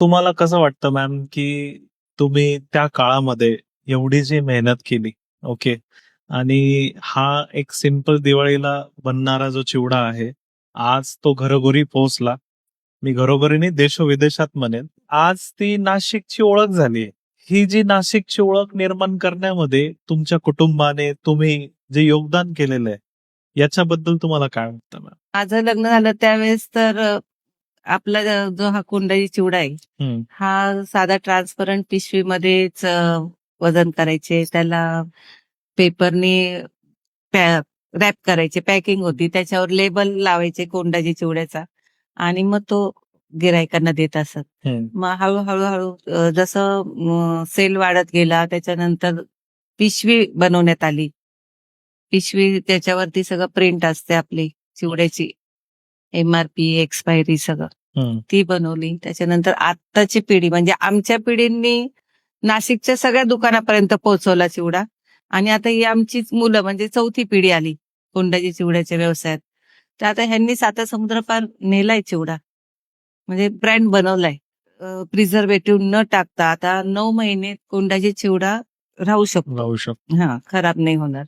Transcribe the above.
तुम्हाला कसं वाटतं मॅम, की तुम्ही त्या काळामध्ये एवढी जी मेहनत केली, ओके, आणि हा एक सिंपल दिवाळीला बनणारा जो चिवडा आहे, आज तो घरोघरी पोहोचला. मी घरोघरी नाही, देशोविदेशात म्हणेन. आज ती नाशिकची ओळख झाली आहे. ही जी नाशिकची ओळख निर्माण करण्यामध्ये तुमच्या कुटुंबाने तुम्ही जे योगदान केलेलं आहे, याच्याबद्दल तुम्हाला काय वाटतं मॅम? माझं लग्न झालं त्यावेळेस तर आपला जो हा कोंडाजी चिवडा आहे, हं, हा साधा ट्रान्सपरंट पिशवीमध्येच वजन करायचे. त्याला पेपरनी रॅप करायचे. पॅकिंग होती. त्याच्यावर लेबल लावायचे कोंडाजी चिवड्याचा आणि मग तो गिरायकांना देत असत. हं. मग हळू जसं सेल वाढत गेला त्याच्यानंतर पिशवी बनवण्यात आली. पिशवी त्याच्यावरती सगळं प्रिंट असते आपली चिवड्याची. MRP, एक्सपायरी सगळं. हं. ती बनवली. त्याच्यानंतर आत्ताची पिढी म्हणजे आमच्या पिढींनी नाशिकच्या सगळ्या दुकानापर्यंत पोहोचवला चिवडा आणि आता ही आमचीच मुलं म्हणजे चौथी पिढी आली कोंडाजी चिवड्याच्या व्यवसायात. तर आता ह्यांनी साता समुद्रपार नेलाय चिवडा. म्हणजे ब्रँड बनवलाय. प्रिझर्वेटिव्ह न टाकता आता 9 महिने कोंडाजी चिवडा राहू शकतो. राहू शकतो. खराब नाही होणार.